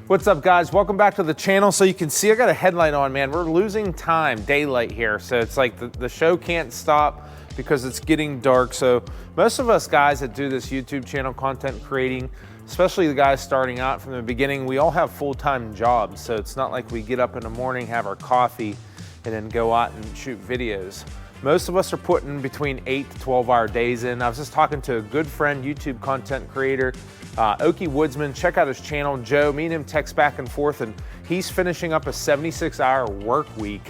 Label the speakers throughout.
Speaker 1: What's up, guys? Welcome back to the channel. So you can see I got a headlight on, man. We're losing time, daylight here. So it's like the show can't stop because it's getting dark. So most of us guys that do this YouTube channel content creating, especially the guys starting out from the beginning, we all have full-time jobs. So it's not like we get up in the morning, have our coffee, and then go out and shoot videos. Most of us are putting between 8 to 12-hour days in. I was just talking to a good friend, YouTube content creator, Okie Woodsman. Check out his channel, Joe. Me and him text back and forth, and he's finishing up a 76-hour work week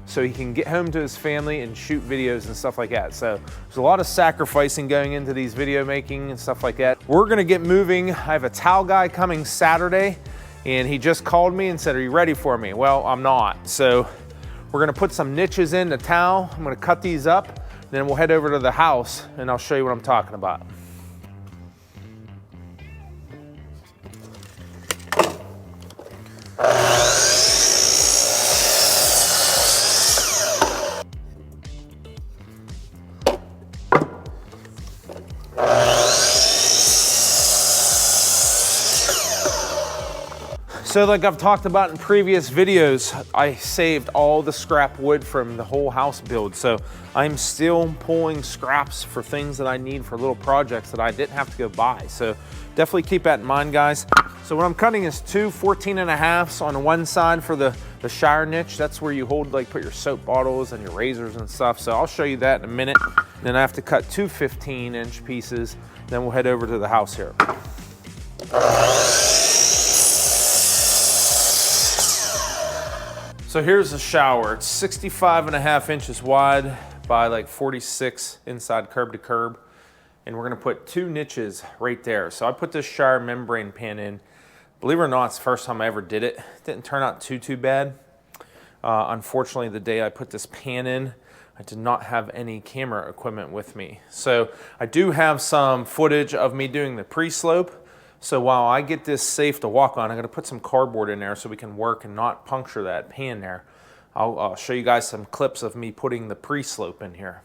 Speaker 1: so he can get home to his family and shoot videos and stuff like that. So there's a lot of sacrificing going into these video making and stuff like that. We're gonna get moving. I have a towel guy coming Saturday, and he just called me and said, "Are you ready for me?" Well, I'm not. So we're gonna put some niches in the towel. I'm gonna cut these up, then we'll head over to the house and I'll show you what I'm talking about. So like I've talked about in previous videos, I saved all the scrap wood from the whole house build. So I'm still pulling scraps for things that I need for little projects that I didn't have to go buy. So definitely keep that in mind, guys. So what I'm cutting is two 14.5s on one side for the shower niche. That's where you hold, like put your soap bottles and your razors and stuff. So I'll show you that in a minute. Then I have to cut two 15-inch pieces. Then we'll head over to the house here. So here's the shower. It's 65.5 inches wide by like 46 inside curb to curb. And we're gonna put two niches right there. So I put this shower membrane pan in. Believe it or not, it's the first time I ever did it. It didn't turn out too bad. Unfortunately, the day I put this pan in, I did not have any camera equipment with me. So I do have some footage of me doing the pre-slope. So while I get this safe to walk on, I'm gonna put some cardboard in there so we can work and not puncture that pan there. I'll show you guys some clips of me putting the pre-slope in here.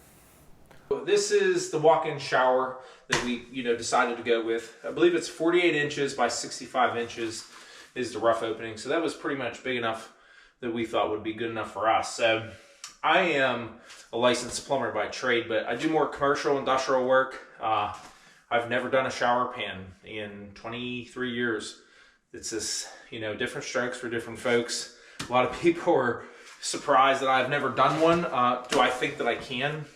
Speaker 1: This is the walk-in shower that we decided to go with. I believe it's 48 inches by 65 inches is the rough opening. So that was pretty much big enough that we thought would be good enough for us. So I am a licensed plumber by trade, but I do more commercial industrial work. I've never done a shower pan in 23 years. It's this, different strokes for different folks. A lot of people are surprised that I've never done one. Do I think that I can?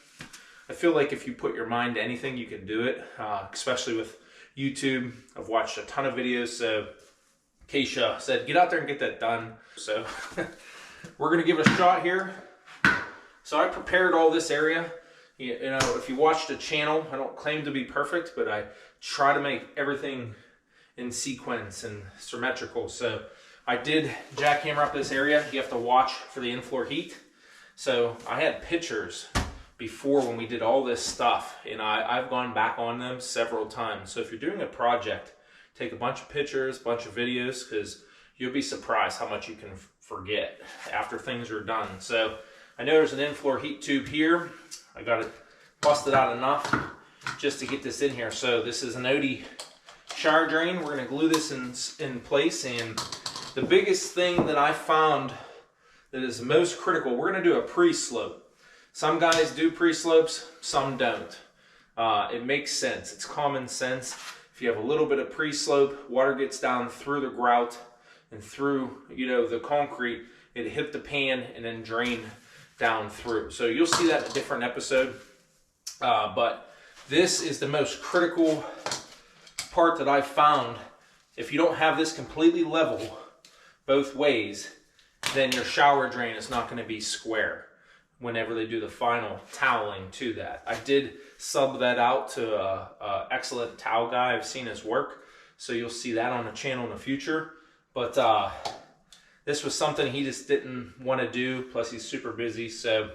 Speaker 1: I feel like if you put your mind to anything, you can do it, especially with YouTube. I've watched a ton of videos, so Keisha said, get out there and get that done. So we're gonna give it a shot here. So I prepared all this area. If you watch the channel, I don't claim to be perfect, but I try to make everything in sequence and symmetrical. So I did jackhammer up this area. You have to watch for the in-floor heat. So I had pictures before when we did all this stuff, and I've gone back on them several times. So if you're doing a project, take a bunch of pictures, a bunch of videos, because you'll be surprised how much you can forget after things are done. So I know there's an in-floor heat tube here. I got it busted out enough just to get this in here. So this is an Odie shower drain. We're gonna glue this in place. And the biggest thing that I found that is most critical, we're gonna do a pre-slope. Some guys do pre-slopes, some don't. It makes sense, it's common sense. If you have a little bit of pre-slope, water gets down through the grout and through the concrete, it hit the pan and then drain down through. So you'll see that in a different episode. But this is the most critical part that I've found. If you don't have this completely level both ways, then your shower drain is not going to be square whenever they do the final toweling to that. I did sub that out to a excellent towel guy. I've seen his work, so you'll see that on the channel in the future. But this was something he just didn't want to do, plus he's super busy. So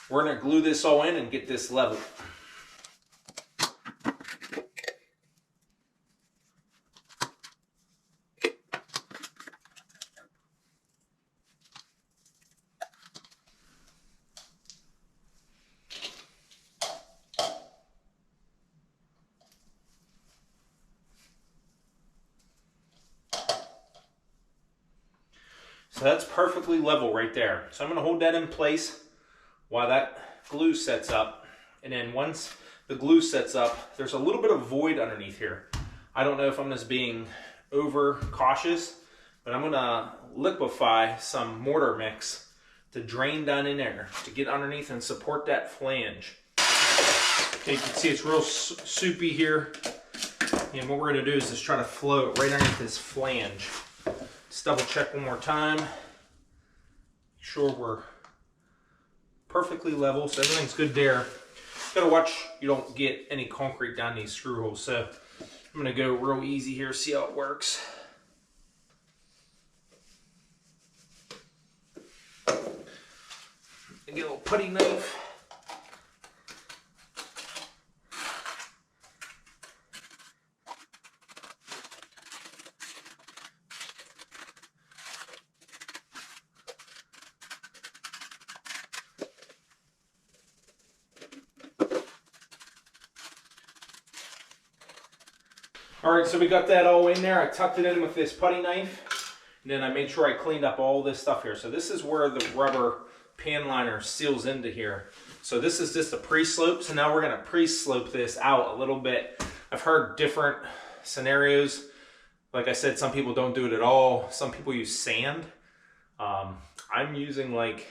Speaker 1: we're gonna glue this all in and get this level. So that's perfectly level right there. So I'm gonna hold that in place while that glue sets up. And then once the glue sets up, there's a little bit of void underneath here. I don't know if I'm just being over cautious, but I'm gonna liquefy some mortar mix to drain down in there to get underneath and support that flange. Okay, you can see it's real soupy here. And what we're gonna do is just try to float right underneath this flange. Just double check one more time. Make sure we're perfectly level, so everything's good there. Gotta watch you don't get any concrete down these screw holes. So I'm gonna go real easy here, see how it works. Get a little putty knife. All right, so we got that all in there. I tucked it in with this putty knife, and then I made sure I cleaned up all this stuff here. So this is where the rubber pan liner seals into here. So this is just a pre-slope. So now we're gonna pre-slope this out a little bit. I've heard different scenarios. Like I said, some people don't do it at all. Some people use sand. I'm using like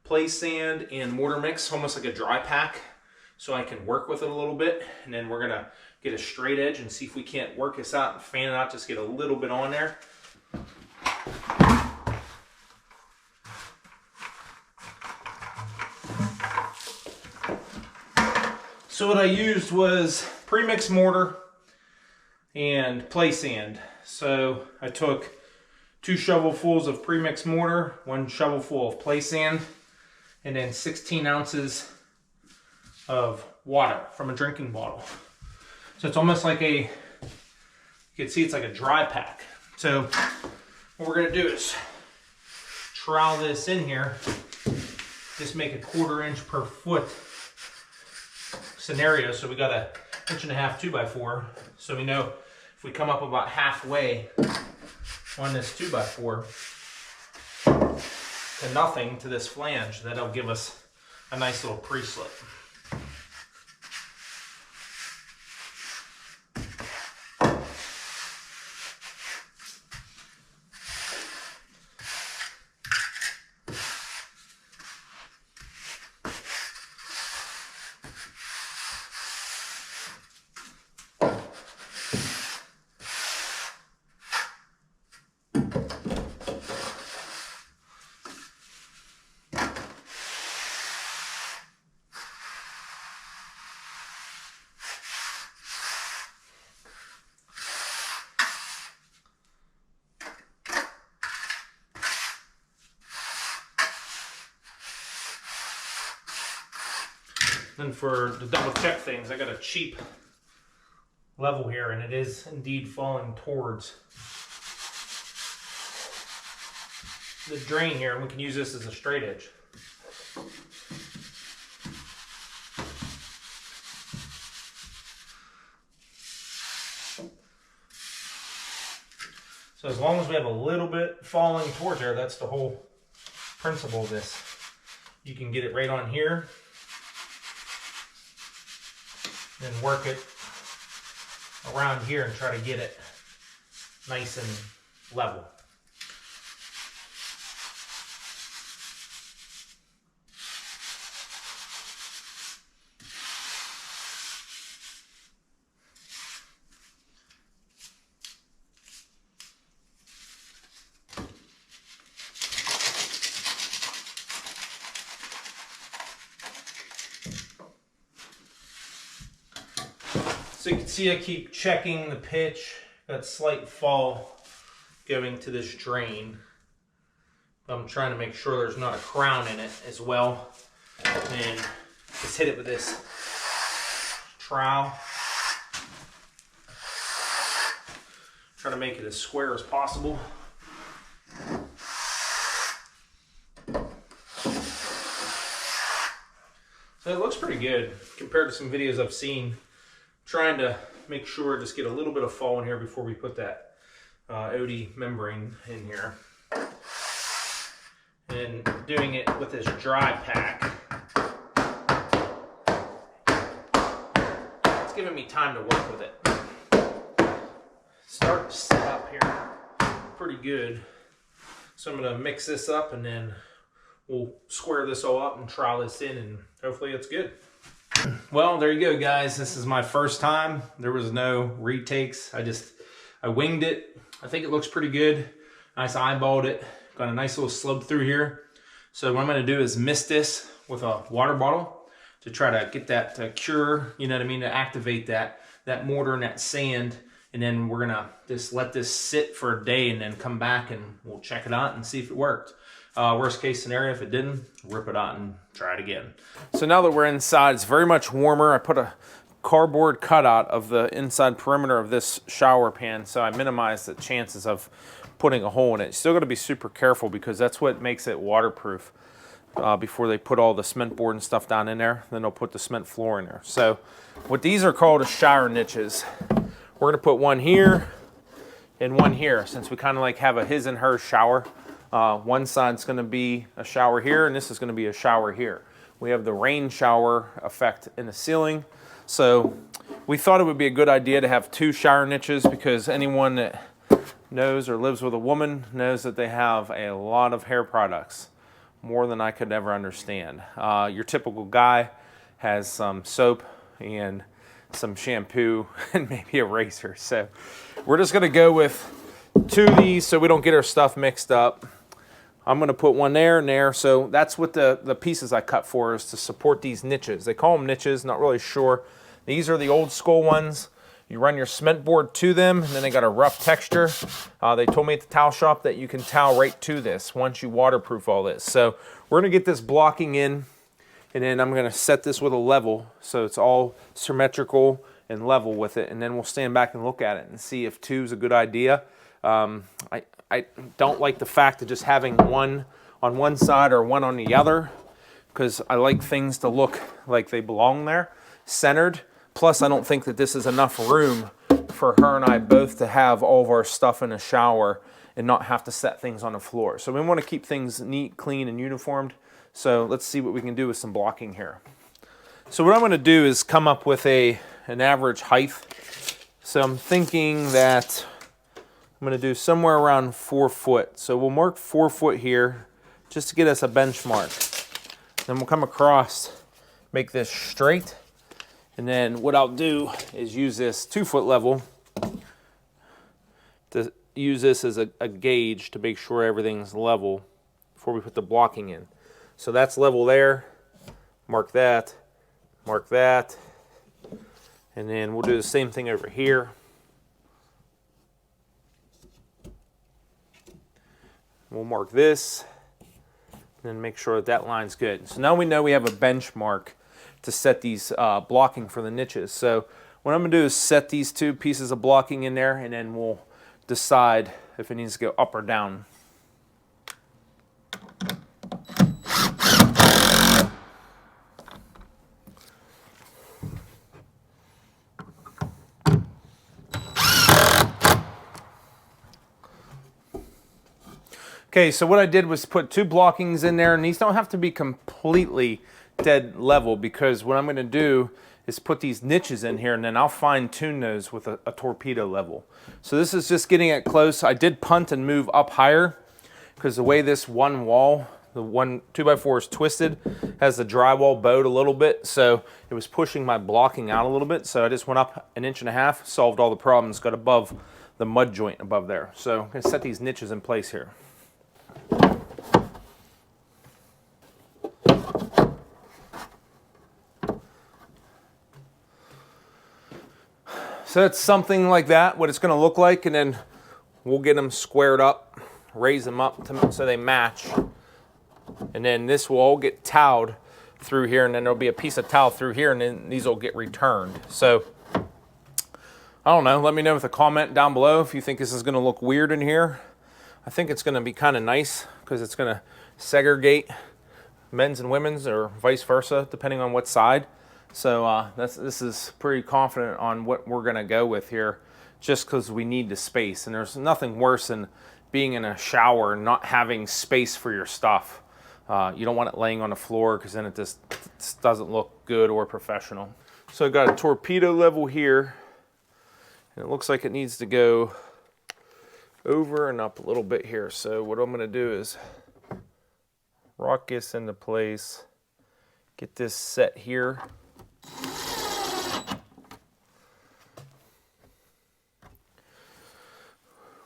Speaker 1: play sand and mortar mix, almost like a dry pack, so I can work with it a little bit. And then we're gonna get a straight edge and see if we can't work this out and fan it out, just get a little bit on there. So what I used was pre-mixed mortar and play sand. So I took 2 shovelfuls of pre-mixed mortar, 1 shovelful of play sand, and then 16 ounces of water from a drinking bottle. So it's almost like you can see it's like a dry pack. So what we're gonna do is trowel this in here, just make a 1/4 inch per foot scenario. So we got a 1.5 2x4. So we know if we come up about halfway on this 2x4 to nothing to this flange, that'll give us a nice little pre-slip. Then for the double check things, I got a cheap level here, and it is indeed falling towards the drain here, and we can use this as a straight edge. So as long as we have a little bit falling towards there, that's the whole principle of this. You can get it right on here, then work it around here and try to get it nice and level. So you can see I keep checking the pitch, that slight fall going to this drain. I'm trying to make sure there's not a crown in it as well. And just hit it with this trowel. Try to make it as square as possible. So it looks pretty good compared to some videos I've seen. Trying to make sure, just get a little bit of fall in here before we put that OD membrane in here. and then doing it with this dry pack. It's giving me time to work with it. Start to set up here pretty good. So I'm gonna mix this up and then we'll square this all up and try this in, and hopefully it's good. Well, there you go, guys. This is my first time. There was no retakes. I winged it. I think it looks pretty good. Nice eyeballed it. Got a nice little slope through here. So what I'm gonna do is mist this with a water bottle to try to get that cure, you know what I mean, to activate that mortar and that sand. And then we're gonna just let this sit for a day and then come back and we'll check it out and see if it worked. Worst case scenario, if it didn't, rip it out and try it again. So now that we're inside, it's very much warmer. I put a cardboard cutout of the inside perimeter of this shower pan, so I minimize the chances of putting a hole in it. You still got to be super careful because that's what makes it waterproof before they put all the cement board and stuff down in there. Then they'll put the cement floor in there. So what these are called is shower niches. We're gonna put one here and one here, since we kind of like have a his and her shower. One side's gonna be a shower here, and this is gonna be a shower here. We have the rain shower effect in the ceiling. So we thought it would be a good idea to have two shower niches, because anyone that knows or lives with a woman knows that they have a lot of hair products, more than I could ever understand. Your typical guy has some soap and some shampoo and maybe a razor. So we're just gonna go with two of these so we don't get our stuff mixed up. I'm gonna put one there and there. So that's what the pieces I cut for, is to support these niches. They call them niches, not really sure. These are the old school ones. You run your cement board to them, and then they got a rough texture. They told me at the towel shop that you can towel right to this once you waterproof all this. So we're gonna get this blocking in, and then I'm gonna set this with a level so it's all symmetrical and level with it, and then we'll stand back and look at it and see if two is a good idea. I don't like the fact of just having one on one side or one on the other, because I like things to look like they belong there, centered. Plus, I don't think that this is enough room for her and I both to have all of our stuff in a shower and not have to set things on the floor. So we want to keep things neat, clean, and uniformed. So let's see what we can do with some blocking here. So what I'm going to do is come up with an average height. So I'm thinking that I'm going to do somewhere around 4 foot. So we'll mark 4 foot here just to get us a benchmark. Then we'll come across, make this straight. And then what I'll do is use this 2 foot level to use this as a gauge to make sure everything's level before we put the blocking in. So that's level there. Mark that. Mark that. And then we'll do the same thing over here. We'll mark this. And then make sure that that line's good. So now we know we have a benchmark to set these blocking for the niches. So what I'm gonna do is set these two pieces of blocking in there, and then we'll decide if it needs to go up or down. Okay, so what I did was put two blockings in there, and these don't have to be completely dead level, because what I'm going to do is put these niches in here, and then I'll fine tune those with a torpedo level. So this is just getting it close. I did punt and move up higher, because the way this one wall, the one 2x4 is twisted, has the drywall bowed a little bit, so it was pushing my blocking out a little bit. So I just went up 1.5 inches, solved all the problems, got above the mud joint above there. So I'm going to set these niches in place here. So it's something like that, what it's going to look like, and then we'll get them squared up, raise them up so they match, and then this will all get toweled through here, and then there'll be a piece of towel through here, and then these will get returned. So I don't know, let me know with a comment down below if you think this is going to look weird in here. I think it's going to be kind of nice, because it's going to segregate men's and women's, or vice versa, depending on what side. So this is pretty confident on what we're going to go with here, just because we need the space. And there's nothing worse than being in a shower and not having space for your stuff. You don't want it laying on the floor because then it just doesn't look good or professional. So I got a torpedo level here, and it looks like it needs to go over and up a little bit here. So what I'm going to do is rock this into place, get this set here.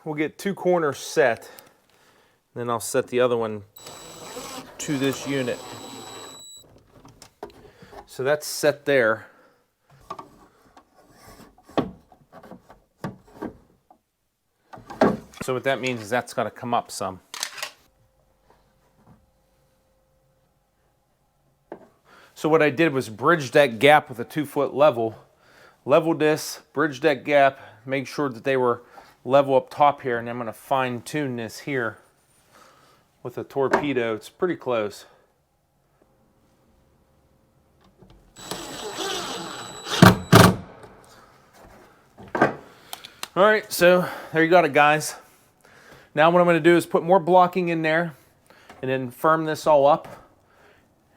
Speaker 1: We'll get 2 corners set, then I'll set the other one to this unit. So that's set there. So what that means is that's got to come up some. So what I did was bridge that gap with a 2-foot level. Leveled this, bridged that gap, make sure that they were level up top here, and I'm going to fine tune this here with a torpedo. It's pretty close. All right, so there you got it, guys. Now what I'm going to do is put more blocking in there and then firm this all up.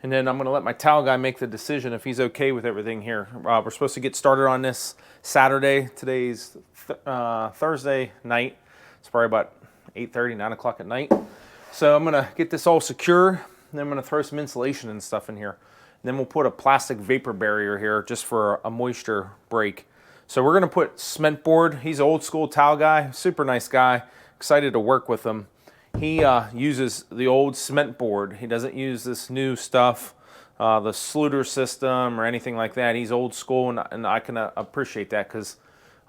Speaker 1: And then I'm going to let my towel guy make the decision if he's okay with everything here. We're supposed to get started on this Saturday. Today's Thursday night. It's probably about 8:30, 9 o'clock at night. So I'm going to get this all secure. And then I'm going to throw some insulation and stuff in here. And then we'll put a plastic vapor barrier here just for a moisture break. So we're going to put cement board. He's an old school towel guy. Super nice guy. Excited to work with him. He uses the old cement board. He doesn't use this new stuff, the Sluter system or anything like that. He's old school, and I can appreciate that because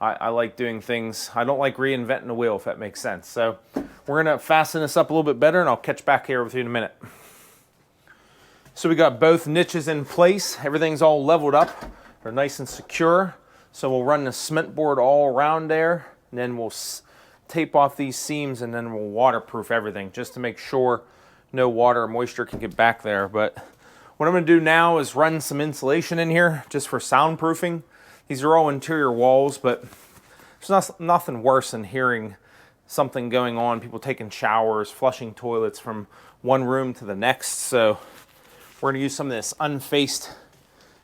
Speaker 1: I like doing things. I don't like reinventing the wheel, if that makes sense. So we're going to fasten this up a little bit better, and I'll catch back here with you in a minute. So we got both niches in place. Everything's all leveled up. They're nice and secure. So we'll run the cement board all around there, and then we'll tape off these seams, and then we'll waterproof everything just to make sure no water or moisture can get back there. But what I'm going to do now is run some insulation in here just for soundproofing. These are all interior walls, but there's nothing worse than hearing something going on, people taking showers, flushing toilets from one room to the next. So we're going to use some of this unfaced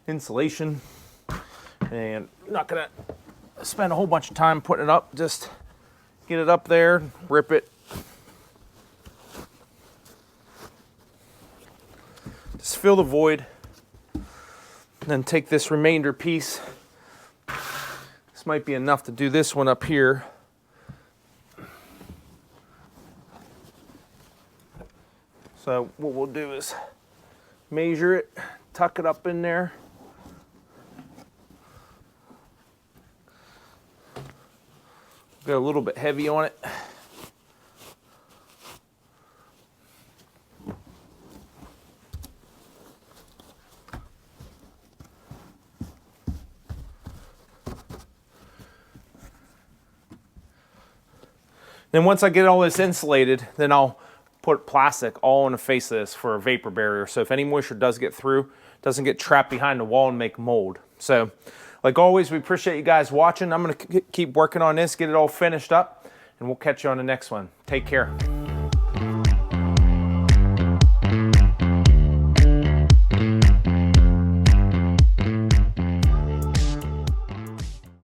Speaker 1: insulation, and I'm not going to spend a whole bunch of time putting it up. Just get it up there, rip it. Just fill the void. And then take this remainder piece. This might be enough to do this one up here. So what we'll do is measure it, tuck it up in there. Go a little bit heavy on it. Then once I get all this insulated, then I'll put plastic all on the face of this for a vapor barrier. So if any moisture does get through, it doesn't get trapped behind the wall and make mold. So like always, we appreciate you guys watching. I'm going to keep working on this, get it all finished up, and we'll catch you on the next one. Take care.